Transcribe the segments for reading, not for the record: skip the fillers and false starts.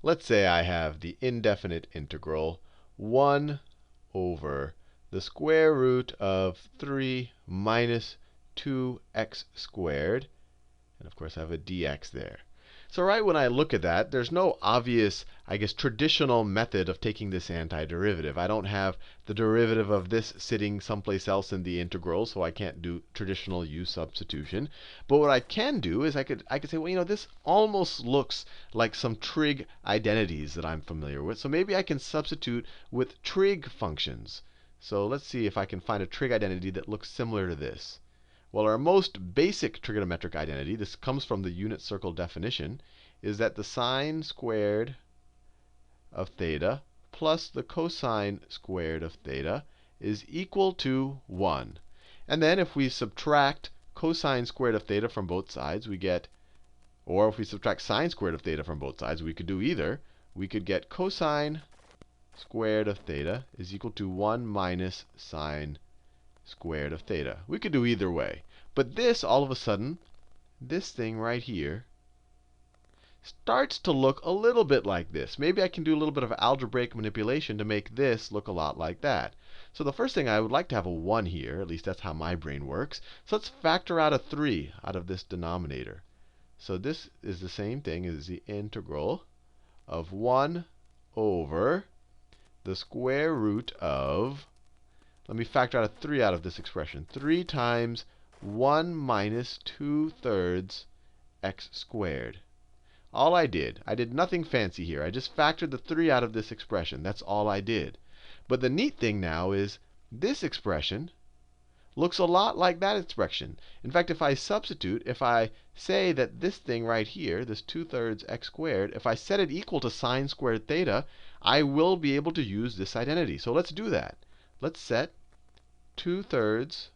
Let's say I have the indefinite integral 1 over the square root of 3 minus 2x squared. And of course, I have a dx there. So right when I look at that, there's no obvious, I guess, traditional method of taking this antiderivative. I don't have the derivative of this sitting someplace else in the integral, so I can't do traditional u substitution. But what I can do is I could say, well, this almost looks like some trig identities that I'm familiar with. So maybe I can substitute with trig functions. So let's see if I can find a trig identity that looks similar to this. Well, our most basic trigonometric identity, this comes from the unit circle definition, is that the sine squared of theta plus the cosine squared of theta is equal to 1. And then if we subtract cosine squared of theta from both sides, we get, or if we subtract sine squared of theta from both sides, we could do either. We could get cosine squared of theta is equal to 1 minus sine squared of theta. We could do either way. But this, all of a sudden, this thing right here starts to look a little bit like this. Maybe I can do a little bit of algebraic manipulation to make this look a lot like that. So the first thing, I would like to have a 1 here. At least that's how my brain works. So let's factor out a 3 out of this denominator. So this is the same thing as the integral of 1 over the square root of, let me factor out a 3 out of this expression. 3 times 1 minus 2/3 x squared. All I did nothing fancy here. I just factored the 3 out of this expression. That's all I did. But the neat thing now is this expression looks a lot like that expression. In fact, if I substitute, if I say that this thing right here, this 2/3 x squared, if I set it equal to sine squared theta, I will be able to use this identity. So let's do that. Let's set 2/3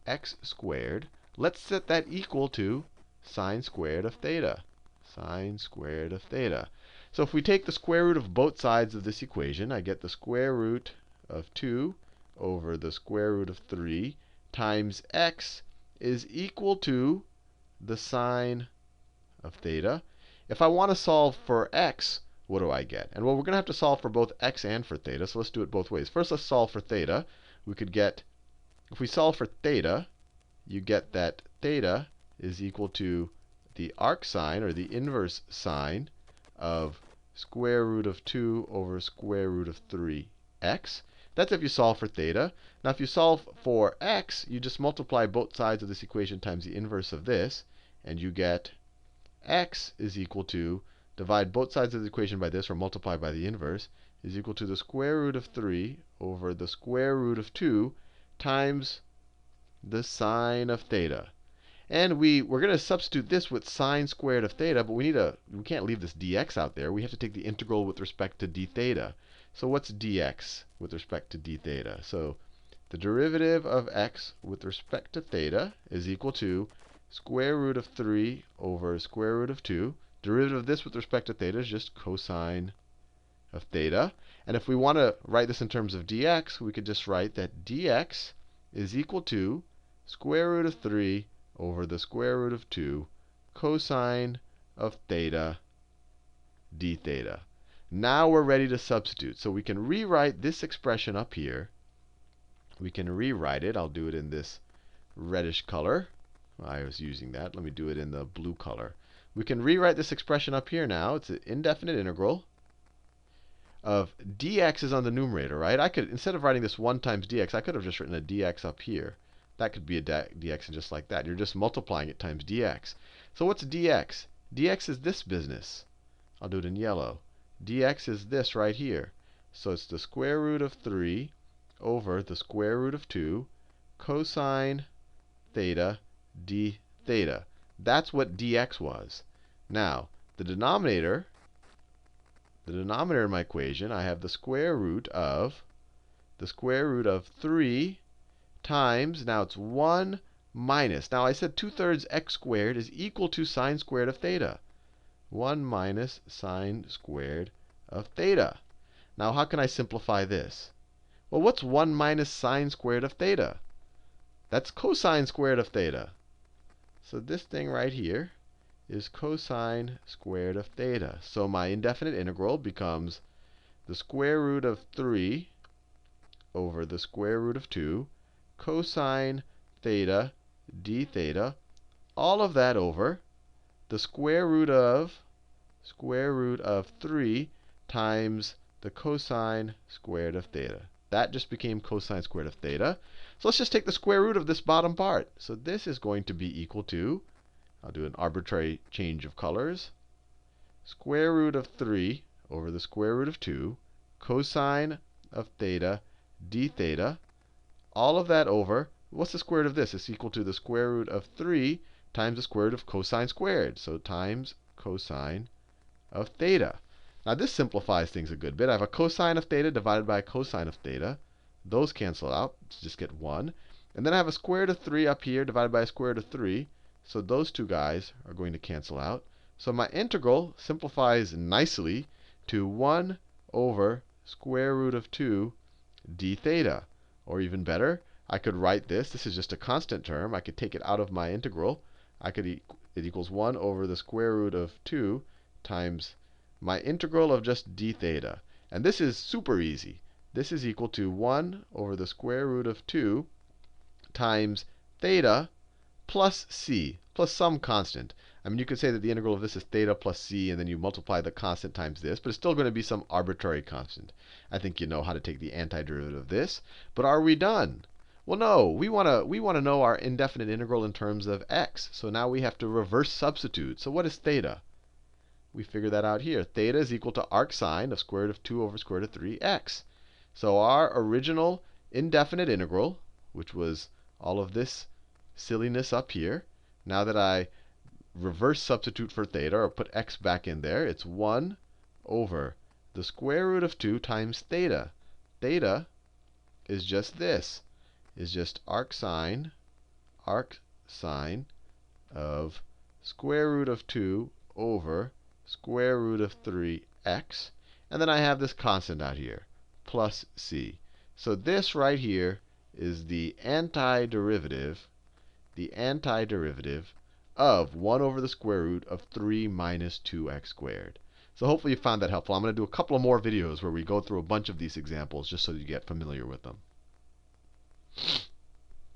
x squared. Let's set that equal to sine squared of theta. Sine squared of theta. So if we take the square root of both sides of this equation, I get the square root of 2 over the square root of 3 times x is equal to the sine of theta. If I want to solve for x, what do I get? And well, we're going to have to solve for both x and for theta, so let's do it both ways. First, let's solve for theta. We could get, if we solve for theta, you get that theta is equal to the arc sine, or the inverse sine, of square root of 2 over square root of 3x. That's if you solve for theta. Now, if you solve for x, you just multiply both sides of this equation times the inverse of this, and you get x is equal to, divide both sides of the equation by this, or multiply by the inverse, is equal to the square root of 3 over the square root of 2 times the sine of theta. And we're going to substitute this with sine squared of theta, but we can't leave this dx out there. We have to take the integral with respect to d theta. So what's dx with respect to d theta? So the derivative of x with respect to theta is equal to square root of 3 over square root of 2. Derivative of this with respect to theta is just cosine of theta. And if we want to write this in terms of dx, we could just write that dx is equal to square root of 3 over the square root of 2 cosine of theta d theta. Now we're ready to substitute. So we can rewrite this expression up here. We can rewrite it. I'll do it in this reddish color. I was using that. Let me do it in the blue color. We can rewrite this expression up here now. It's an indefinite integral of dx is on the numerator, right? I could, instead of writing this 1 times dx, I could have just written a dx up here. That could be a dx, and just like that. You're just multiplying it times dx. So what's dx? Dx is this business. I'll do it in yellow. Dx is this right here. So it's the square root of 3 over the square root of 2 cosine theta d theta. That's what dx was. Now, the denominator in my equation, I have the square root of 3 times, now it's 1 minus. Now I said 2/3 x squared is equal to sine squared of theta. 1 minus sine squared of theta. Now how can I simplify this? Well, what's 1 minus sine squared of theta? That's cosine squared of theta. So this thing right here is cosine squared of theta. So my indefinite integral becomes the square root of 3 over the square root of 2 cosine theta d theta, all of that over the square root of 3 times the cosine squared of theta. That just became cosine squared of theta. So let's just take the square root of this bottom part. So this is going to be equal to, I'll do an arbitrary change of colors, square root of 3 over the square root of 2 cosine of theta d theta, all of that over, what's the square root of this? It's equal to the square root of 3 times the square root of cosine squared. So times cosine of theta. Now this simplifies things a good bit. I have a cosine of theta divided by a cosine of theta. Those cancel out. Let's just get 1. And then I have a square root of 3 up here divided by a square root of 3. So those two guys are going to cancel out. So my integral simplifies nicely to 1 over square root of 2 d theta. Or even better, I could write this. This is just a constant term. I could take it out of my integral. It equals 1 over the square root of 2 times my integral of just d theta. And this is super easy. This is equal to 1 over the square root of 2 times theta plus c, plus some constant. I mean, you could say that the integral of this is theta plus c, and then you multiply the constant times this. But it's still going to be some arbitrary constant. I think you know how to take the antiderivative of this. But are we done? Well, no. We want to know our indefinite integral in terms of x. So now we have to reverse substitute. So what is theta? We figure that out here. Theta is equal to arc sine of square root of 2 over square root of 3x. So our original indefinite integral, which was all of this silliness up here, now that I reverse substitute for theta, or put x back in there, it's 1 over the square root of 2 times theta. Theta is just this, is just arc sine of square root of 2 over square root of 3x. And then I have this constant out here, plus c. So this right here is the antiderivative of 1 over the square root of 3 minus 2x squared. So hopefully you found that helpful. I'm going to do a couple of more videos where we go through a bunch of these examples just so you get familiar with them.